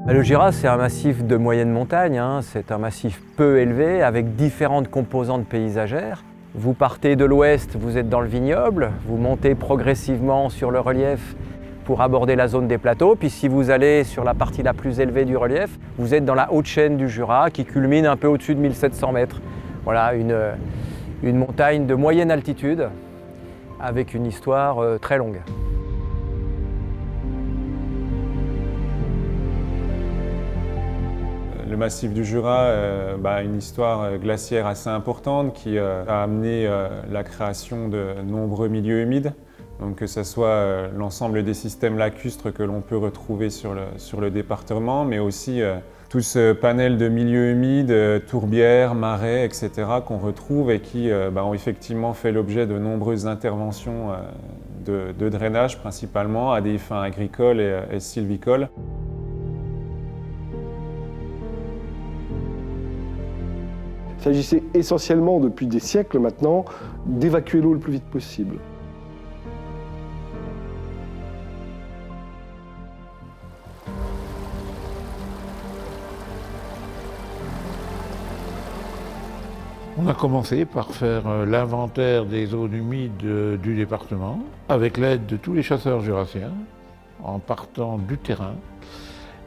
Le Jura, c'est un massif de moyenne montagne, hein. C'est un massif peu élevé avec différentes composantes paysagères. Vous partez de l'ouest, vous êtes dans le vignoble, vous montez progressivement sur le relief pour aborder la zone des plateaux, puis si vous allez sur la partie la plus élevée du relief, vous êtes dans la haute chaîne du Jura qui culmine un peu au-dessus de 1700 mètres. Voilà, une montagne de moyenne altitude avec une histoire très longue. Le massif du Jura a une histoire glaciaire assez importante qui a amené la création de nombreux milieux humides. Donc que ce soit l'ensemble des systèmes lacustres que l'on peut retrouver sur le département, mais aussi tout ce panel de milieux humides, tourbières, marais, etc. qu'on retrouve et qui ont effectivement fait l'objet de nombreuses interventions de drainage principalement à des fins agricoles et sylvicoles. Il s'agissait essentiellement, depuis des siècles maintenant, d'évacuer l'eau le plus vite possible. On a commencé par faire l'inventaire des zones humides du département, avec l'aide de tous les chasseurs jurassiens, en partant du terrain.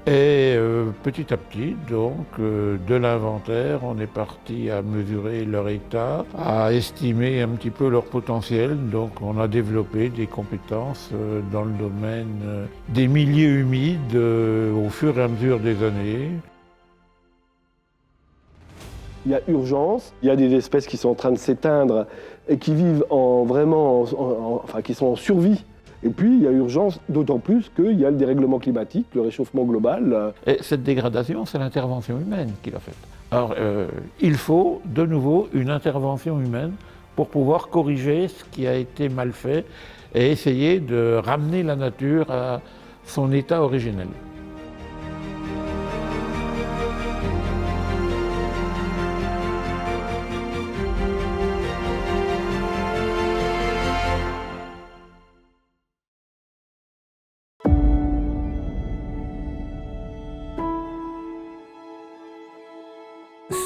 Et petit à petit, donc, de l'inventaire, on est parti à mesurer leur état, à estimer un petit peu leur potentiel. Donc on a développé des compétences dans le domaine des milieux humides au fur et à mesure des années. Il y a urgence, il y a des espèces qui sont en train de s'éteindre et qui vivent qui sont en survie. Et puis il y a urgence, d'autant plus qu'il y a le dérèglement climatique, le réchauffement global. Et cette dégradation, c'est l'intervention humaine qui l'a faite. Alors il faut de nouveau une intervention humaine pour pouvoir corriger ce qui a été mal fait et essayer de ramener la nature à son état originel.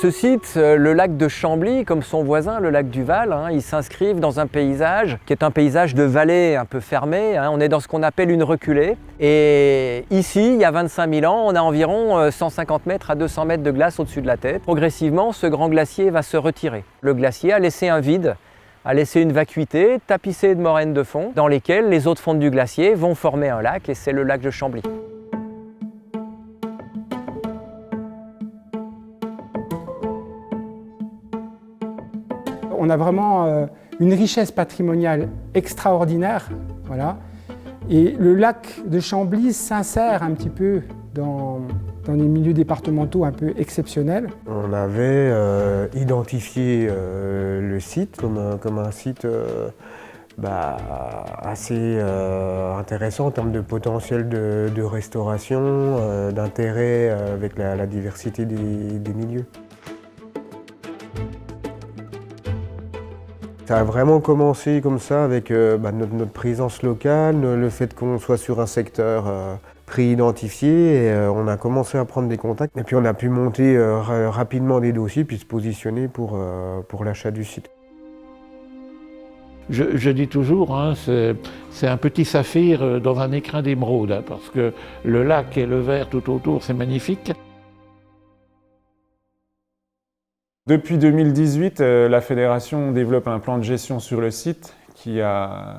Ce site, le lac de Chambly, comme son voisin, le lac du Val, ils s'inscrivent dans un paysage qui est un paysage de vallée un peu fermé. On est dans ce qu'on appelle une reculée. Et ici, il y a 25 000 ans, on a environ 150 mètres à 200 mètres de glace au-dessus de la tête. Progressivement, ce grand glacier va se retirer. Le glacier a laissé un vide, a laissé une vacuité tapissée de moraines de fond, dans lesquelles les eaux de fonte du glacier vont former un lac, et c'est le lac de Chambly. On a vraiment une richesse patrimoniale extraordinaire, voilà. Et le lac de Chambly s'insère un petit peu dans des milieux départementaux un peu exceptionnels. On avait identifié le site comme un site assez intéressant en termes de potentiel de restauration, d'intérêt avec la diversité des milieux. Ça a vraiment commencé comme ça avec notre présence locale, le fait qu'on soit sur un secteur pré-identifié, et on a commencé à prendre des contacts. Et puis on a pu monter rapidement des dossiers puis se positionner pour l'achat du site. Je dis toujours, c'est un petit saphir dans un écrin d'émeraude, parce que le lac et le vert tout autour, c'est magnifique. Depuis 2018, la fédération développe un plan de gestion sur le site qui a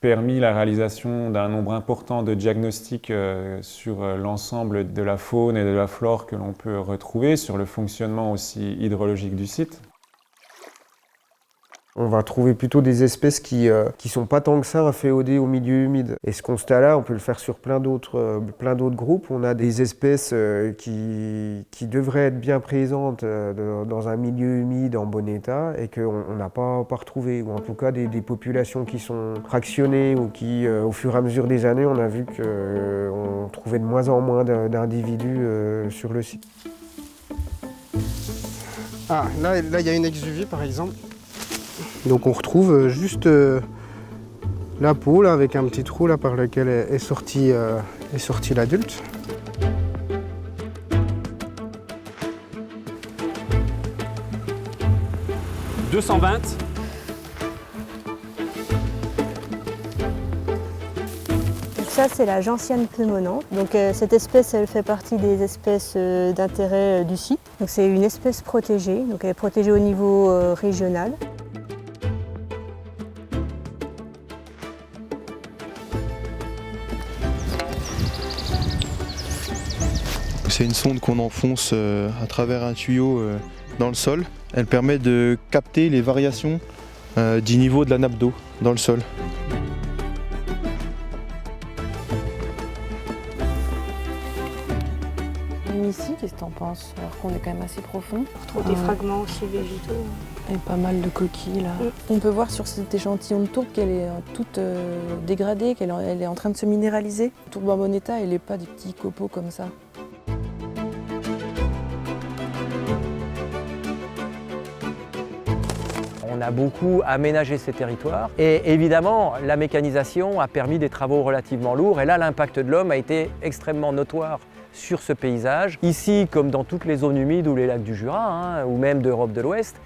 permis la réalisation d'un nombre important de diagnostics sur l'ensemble de la faune et de la flore que l'on peut retrouver, sur le fonctionnement aussi hydrologique du site. On va trouver plutôt des espèces qui sont pas tant que ça inféodées au milieu humide. Et ce constat-là, on peut le faire sur plein d'autres groupes. On a des espèces qui devraient être bien présentes dans un milieu humide en bon état et qu'on n'a pas retrouvé. Ou en tout cas des populations qui sont fractionnées ou qui, au fur et à mesure des années, on a vu qu'on trouvait de moins en moins d'individus sur le site. Ah, là, il y a une exuvie par exemple. Donc on retrouve juste la peau là, avec un petit trou là, par lequel est sorti l'adulte. 220. Donc ça, c'est la gentiane pulmonante. Donc cette espèce, elle fait partie des espèces d'intérêt du site. Donc c'est une espèce protégée. Donc elle est protégée au niveau régional. C'est une sonde qu'on enfonce à travers un tuyau dans le sol. Elle permet de capter les variations du niveau de la nappe d'eau dans le sol. Ici, qu'est-ce que tu en penses? Alors qu'on est quand même assez profond. On retrouve des fragments aussi végétaux. Et pas mal de coquilles là. On peut voir sur cet échantillon de tourbe qu'elle est toute dégradée, qu'elle est en train de se minéraliser. La tourbe en bon état, elle n'est pas des petits copeaux comme ça. On a beaucoup aménagé ces territoires et évidemment la mécanisation a permis des travaux relativement lourds et là l'impact de l'homme a été extrêmement notoire sur ce paysage. Ici comme dans toutes les zones humides ou les lacs du Jura ou même d'Europe de l'Ouest,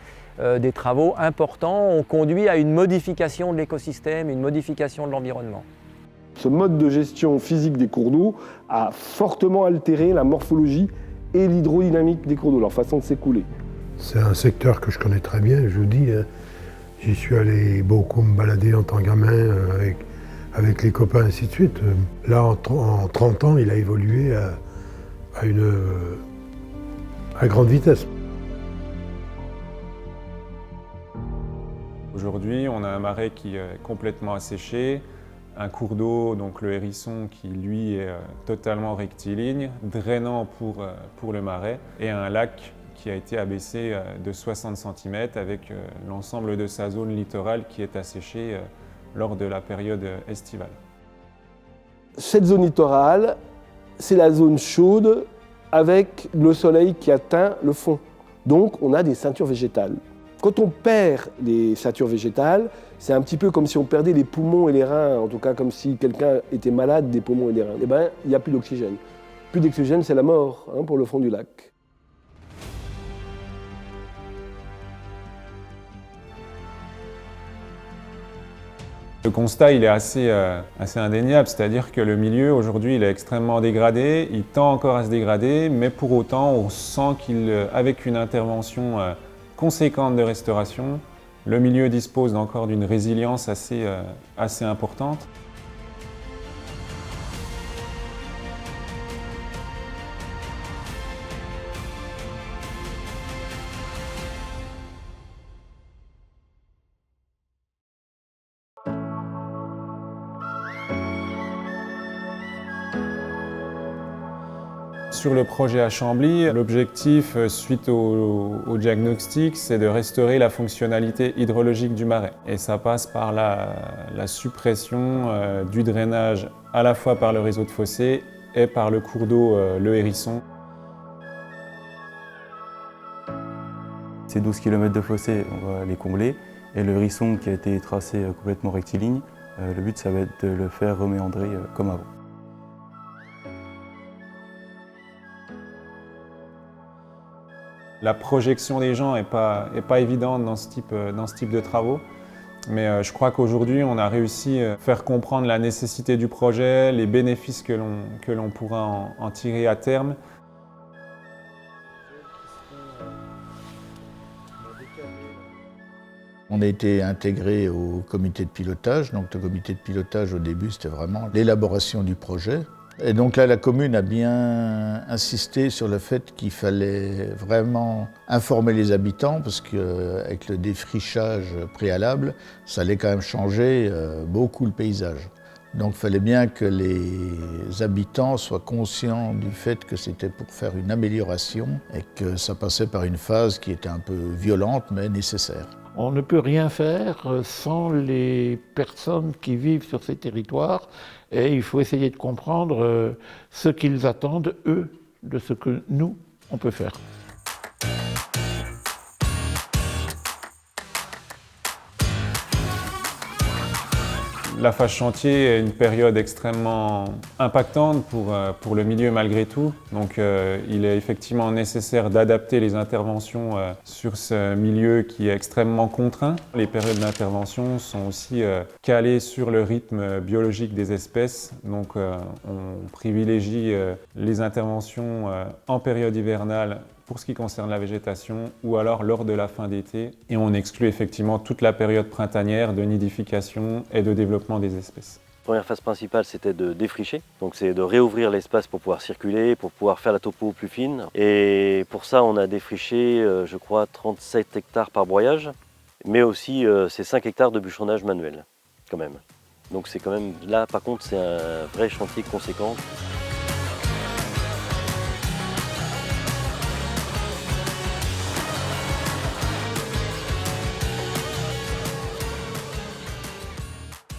des travaux importants ont conduit à une modification de l'écosystème, une modification de l'environnement. Ce mode de gestion physique des cours d'eau a fortement altéré la morphologie et l'hydrodynamique des cours d'eau, leur façon de s'écouler. C'est un secteur que je connais très bien, je vous dis. J'y suis allé beaucoup me balader en tant que gamin avec les copains, ainsi de suite. Là, en 30 ans, il a évolué à grande vitesse. Aujourd'hui, on a un marais qui est complètement asséché, un cours d'eau, donc le Hérisson, qui lui est totalement rectiligne, drainant pour le marais, et un lac qui a été abaissé de 60 cm avec l'ensemble de sa zone littorale qui est asséchée lors de la période estivale. Cette zone littorale, c'est la zone chaude avec le soleil qui atteint le fond. Donc on a des ceintures végétales. Quand on perd les ceintures végétales, c'est un petit peu comme si on perdait les poumons et les reins, en tout cas comme si quelqu'un était malade des poumons et des reins. Eh bien, il n'y a plus d'oxygène. Plus d'oxygène, c'est la mort pour le fond du lac. Le constat il est assez indéniable, c'est-à-dire que le milieu aujourd'hui il est extrêmement dégradé, il tend encore à se dégrader, mais pour autant on sent qu'avec une intervention conséquente de restauration, le milieu dispose encore d'une résilience assez importante. Sur le projet à Chambly, l'objectif, suite au diagnostic, c'est de restaurer la fonctionnalité hydrologique du marais. Et ça passe par la suppression du drainage à la fois par le réseau de fossés et par le cours d'eau, le Hérisson. Ces 12 km de fossés, on va les combler. Et le Hérisson qui a été tracé complètement rectiligne, le but, ça va être de le faire reméandrer comme avant. La projection des gens n'est pas évidente dans ce type de travaux, mais je crois qu'aujourd'hui on a réussi à faire comprendre la nécessité du projet, les bénéfices que l'on pourra en tirer à terme. On a été intégré au comité de pilotage. Donc le comité de pilotage au début c'était vraiment l'élaboration du projet. Et donc là, la commune a bien insisté sur le fait qu'il fallait vraiment informer les habitants parce qu'avec le défrichage préalable, ça allait quand même changer beaucoup le paysage. Donc il fallait bien que les habitants soient conscients du fait que c'était pour faire une amélioration et que ça passait par une phase qui était un peu violente mais nécessaire. On ne peut rien faire sans les personnes qui vivent sur ces territoires et il faut essayer de comprendre ce qu'ils attendent, eux, de ce que nous, on peut faire. La phase chantier est une période extrêmement impactante pour le milieu malgré tout. Donc il est effectivement nécessaire d'adapter les interventions sur ce milieu qui est extrêmement contraint. Les périodes d'intervention sont aussi calées sur le rythme biologique des espèces. Donc on privilégie les interventions en période hivernale pour ce qui concerne la végétation, ou alors lors de la fin d'été. Et on exclut effectivement toute la période printanière de nidification et de développement des espèces. La première phase principale, c'était de défricher. Donc c'est de réouvrir l'espace pour pouvoir circuler, pour pouvoir faire la topo plus fine. Et pour ça, on a défriché, je crois, 37 hectares par broyage, mais aussi c'est 5 hectares de bûcheronnage manuel, quand même. Donc c'est quand même, là par contre, c'est un vrai chantier conséquent.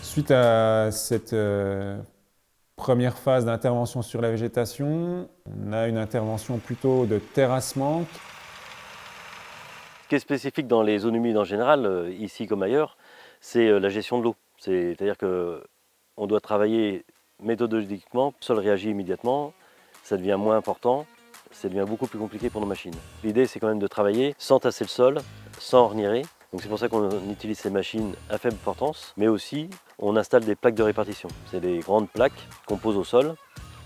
Suite à cette première phase d'intervention sur la végétation, on a une intervention plutôt de terrassement. Ce qui est spécifique dans les zones humides en général, ici comme ailleurs, c'est la gestion de l'eau. C'est-à-dire qu'on doit travailler méthodologiquement, le sol réagit immédiatement, ça devient moins important, ça devient beaucoup plus compliqué pour nos machines. L'idée, c'est quand même de travailler sans tasser le sol, sans ornirer. Donc c'est pour ça qu'on utilise ces machines à faible portance, mais aussi on installe des plaques de répartition. C'est des grandes plaques qu'on pose au sol,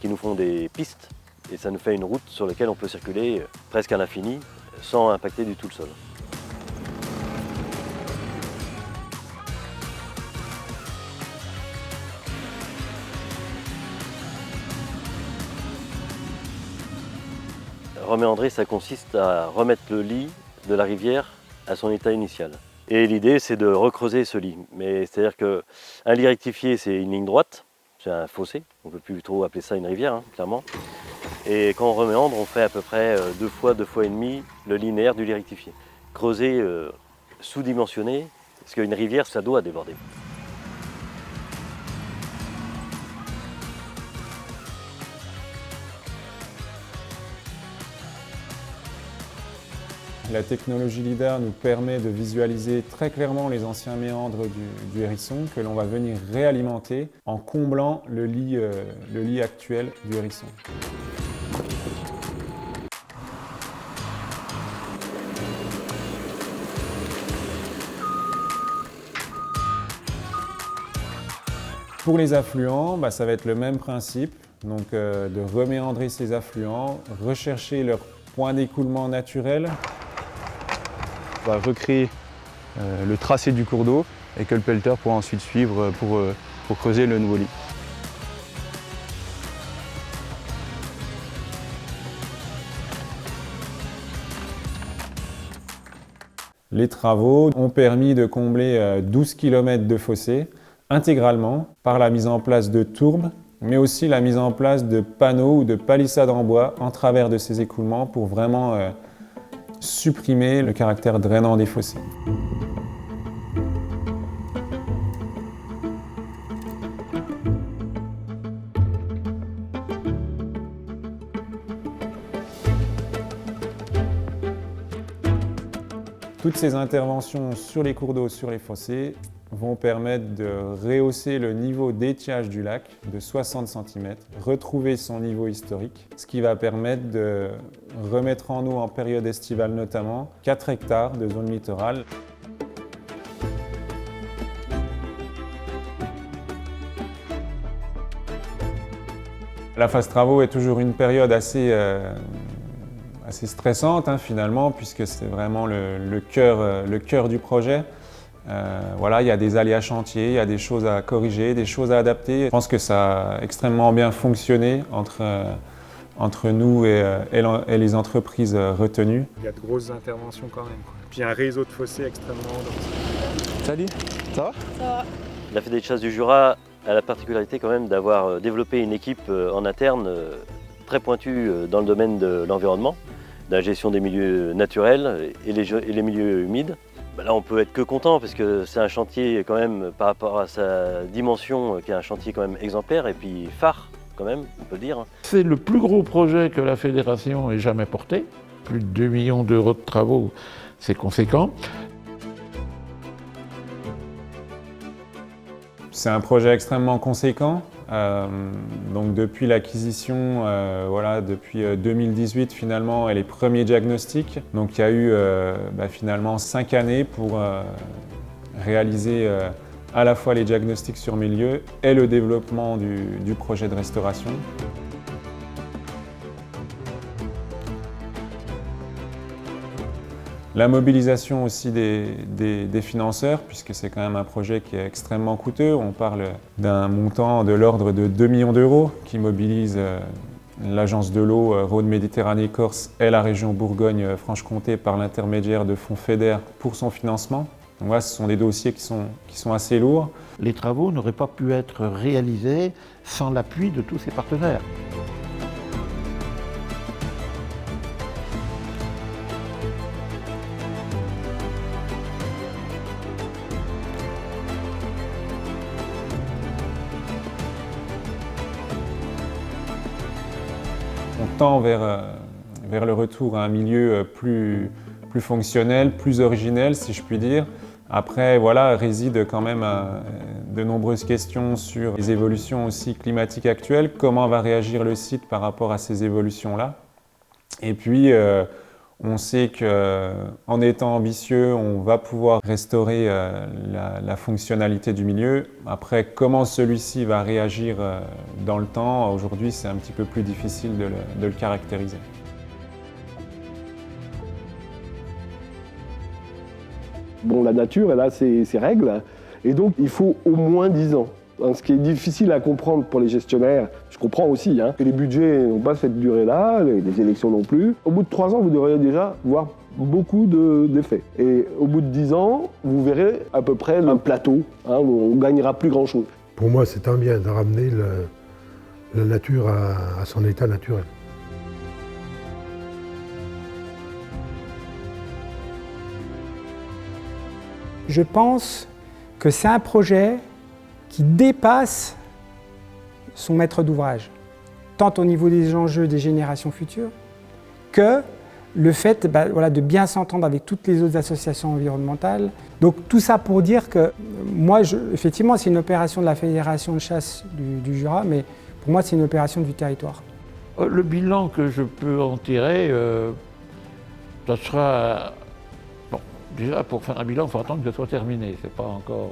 qui nous font des pistes, et ça nous fait une route sur laquelle on peut circuler presque à l'infini, sans impacter du tout le sol. Reméandrer, ça consiste à remettre le lit de la rivière à son état initial. Et l'idée, c'est de recreuser ce lit. Mais c'est-à-dire qu'un lit rectifié, c'est une ligne droite, c'est un fossé. On ne peut plus trop appeler ça une rivière, hein, clairement. Et quand on reméandre, on fait à peu près 2 fois et demi le linéaire du lit rectifié. Creuser, sous-dimensionné, parce qu'une rivière, ça doit déborder. La technologie LIDAR nous permet de visualiser très clairement les anciens méandres du hérisson que l'on va venir réalimenter en comblant le lit actuel du hérisson. Pour les affluents, ça va être le même principe, donc de reméandrer ces affluents, rechercher leur point d'écoulement naturel. On va recréer le tracé du cours d'eau et que le pelleteur pourra ensuite suivre pour creuser le nouveau lit. Les travaux ont permis de combler 12 km de fossés intégralement par la mise en place de tourbes, mais aussi la mise en place de panneaux ou de palissades en bois en travers de ces écoulements pour vraiment supprimer le caractère drainant des fossés. Toutes ces interventions sur les cours d'eau, sur les fossés, vont permettre de rehausser le niveau d'étiage du lac de 60 cm, retrouver son niveau historique, ce qui va permettre de remettre en eau en période estivale notamment 4 hectares de zone littorale. La phase travaux est toujours une période assez stressante finalement, puisque c'est vraiment le cœur du projet. Voilà, il y a des aléas chantiers, il y a des choses à corriger, des choses à adapter. Je pense que ça a extrêmement bien fonctionné entre nous et les entreprises retenues. Il y a de grosses interventions quand même. Puis un réseau de fossés extrêmement dense. Salut, ça va? Ça va. La Fédé de chasse du Jura a la particularité quand même d'avoir développé une équipe en interne très pointue dans le domaine de l'environnement, de la gestion des milieux naturels et les milieux humides. Là, on peut être que content parce que c'est un chantier quand même, par rapport à sa dimension, qui est un chantier quand même exemplaire et puis phare quand même, on peut le dire. C'est le plus gros projet que la fédération ait jamais porté. Plus de 2 millions d'euros de travaux, c'est conséquent. C'est un projet extrêmement conséquent. Donc depuis l'acquisition, depuis 2018 finalement, et les premiers diagnostics. Donc il y a eu finalement 5 années pour réaliser à la fois les diagnostics sur milieu et le développement du projet de restauration. La mobilisation aussi des financeurs, puisque c'est quand même un projet qui est extrêmement coûteux. On parle d'un montant de l'ordre de 2 millions d'euros qui mobilise l'agence de l'eau Rhône-Méditerranée-Corse et la région Bourgogne-Franche-Comté par l'intermédiaire de fonds FEDER pour son financement. Donc voilà, ce sont des dossiers qui sont assez lourds. Les travaux n'auraient pas pu être réalisés sans l'appui de tous ces partenaires. On tend vers le retour à un milieu plus fonctionnel, plus originel, si je puis dire. Après, voilà, résident quand même de nombreuses questions sur les évolutions aussi climatiques actuelles. Comment va réagir le site par rapport à ces évolutions-là? Et puis, on sait qu'en étant ambitieux, on va pouvoir restaurer la fonctionnalité du milieu. Après, comment celui-ci va réagir dans le temps, aujourd'hui, c'est un petit peu plus difficile de le caractériser. Bon, la nature, elle a ses règles, et donc il faut au moins 10 ans. Ce qui est difficile à comprendre pour les gestionnaires, je comprends aussi, que les budgets n'ont pas cette durée-là, les élections non plus. Au bout de 3 ans, vous devriez déjà voir beaucoup d'effets. Et au bout de 10 ans, vous verrez à peu près un plateau, où on ne gagnera plus grand-chose. Pour moi, c'est un bien de ramener la nature à son état naturel. Je pense que c'est un projet qui dépasse son maître d'ouvrage, tant au niveau des enjeux des générations futures, que le fait de bien s'entendre avec toutes les autres associations environnementales. Donc tout ça pour dire que moi, effectivement, c'est une opération de la Fédération de chasse du Jura, mais pour moi, c'est une opération du territoire. Le bilan que je peux en tirer, ça sera... Déjà, pour faire un bilan, il faut attendre que ce soit terminé. Ce n'est pas encore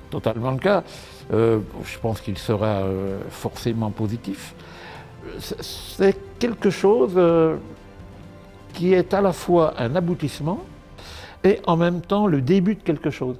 totalement le cas. Je pense qu'il sera forcément positif. C'est quelque chose qui est à la fois un aboutissement et en même temps le début de quelque chose.